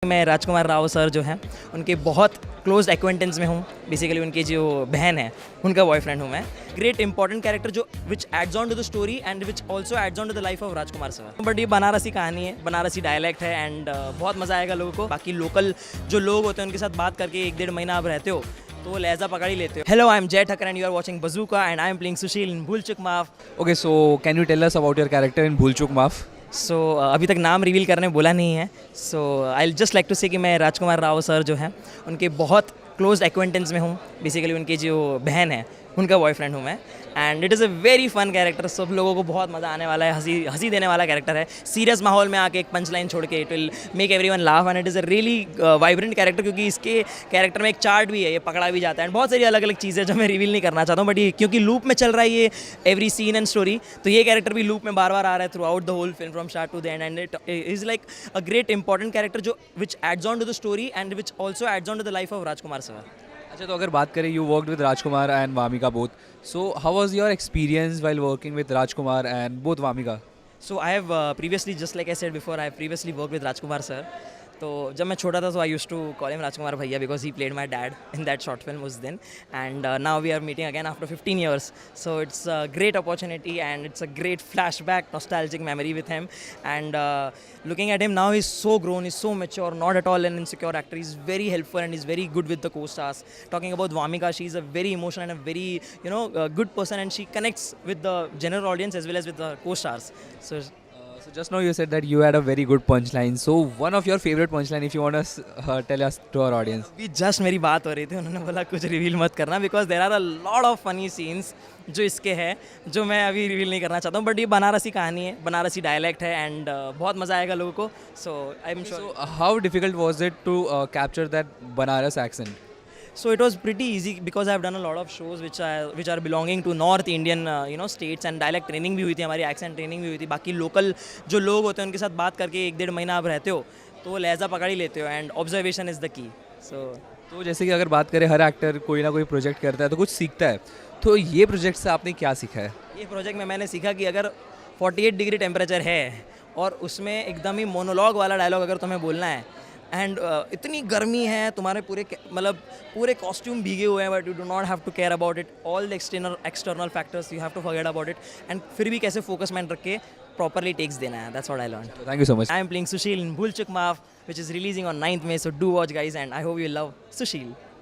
मैं राजकुमार राव सर जो हैं उनके बहुत क्लोज एक्वेंटेंस में हूँ। बेसिकली उनकी जो बहन है उनका बॉयफ्रेंड हूँ मैं। ग्रेट इंपॉर्टेंट कैरेक्टर जो which adds on to the story and which also adds on to the life of Rajkumar sir. But ये बनारसी कहानी है, बनारसी डायलैक्ट है एंड बहुत मज़ा आएगा लोगों को। बाकी लोकल जो लोग होते हैं उनके साथ बात करके 1-1.5 महीना आप रहते हो तो वो लहजा पकड़ ही लेते हो। Hello, I am Jay Thakkar and you are watching Bazooka and I am playing Sushil in Bhool Chuk माफ। Okay, so can you tell us about your character in Bhool Chuk Maaf? सो अभी तक नाम रिवील करने बोला नहीं है। सो आई जस्ट लाइक टू से कि मैं राजकुमार राव सर जो हैं उनके बहुत क्लोज एक्वेंटेंस में हूँ। बेसिकली उनकी जो बहन है उनका बॉयफ्रेंड हूँ मैं and it is a very fun character. सब लोगों को बहुत मज़ा आने वाला है। हंसी देने वाला कैरेक्टर है। सीरियस माहौल में आके एक पंच लाइन छोड़ के it will make everyone laugh and it is a really vibrant character, क्योंकि इसके कैरेक्टर में एक चार्ट भी है, ये पकड़ा भी जाता है एंड बहुत सारी अलग अलग चीज़ें जो मैं रिवील नहीं करना चाहता हूँ। बट ये क्योंकि लूप में चल रहा है ये एवरी सीन एंड स्टोरी, तो ये कैरेक्टर भी लूप में बार बार आ रहा है throughout the whole film from start to the end it is like a great important character जो which adds on to the story and which also adds on to the life of Rajkumar sir. अच्छा, तो अगर बात करें, you worked with Rajkumar and Wamika both, so how was your experience while working with Rajkumar and both Wamika? So I have previously, just like I said before, I have previously worked with Rajkumar sir. तो जब मैं छोटा था तो I used to call him Rajkumar भैया because he played my dad in that short film उस दिन and now we are meeting again after 15 years. So it's a great opportunity and it's a great flashback nostalgic memory with him and looking at him now, he's so grown, he's so mature, not at all an insecure actor. He's very helpful and he's very good with the co-stars. Talking about Vamika, she's a very emotional and a very good person and she connects with the general audience as well as with the co-stars. So just now you said that you had a very good punchline. So one of your favorite punchline, if you want to tell us to our audience. अभी just मेरी बात हो रही थी, उन्होंने बोला कुछ reveal मत करना because there are a lot of funny scenes जो इसके हैं जो मैं अभी रिवील नहीं करना चाहता हूँ। बट ये बनारसी कहानी है, बनारसी डायलैक्ट है एंड बहुत मज़ा आएगा लोगों को। So I am sure. So how difficult was it to capture that Banaras accent? So it was pretty easy because I've done a lot of shows which are belonging to North Indian states and dialect training भी हुई थी हमारी, accent training भी हुई थी। बाकी local जो लोग होते हैं उनके साथ बात करके 1-1.5 महीना आप रहते हो तो वो लहजा पकड़ ही लेते हो and observation is the key. तो जैसे कि अगर बात करें, हर एक्टर कोई ना कोई प्रोजेक्ट करता है तो कुछ सीखता है, तो ये प्रोजेक्ट से आपने क्या सीखा है? ये प्रोजेक्ट में मैंने सीखा कि अगर 48 डिग्री टेम्परेचर है और उसमें एकदम ही मोनोलॉग वाला डायलॉग अगर तुम्हें बोलना है एंड इतनी गर्मी है, तुम्हारे पूरे कॉस्ट्यूम भीगे हुए हैं, but you do not have to care about it all the external factors, you have to forget about it and फिर भी कैसे फोकस माइंड रख के प्रॉपरली टेक्स देना है। That's what I learn. Thank you so much. I am playing Sushil in Bhool Chuk माफ which is releasing on 9th May, so do watch guys and I hope you love Sushil.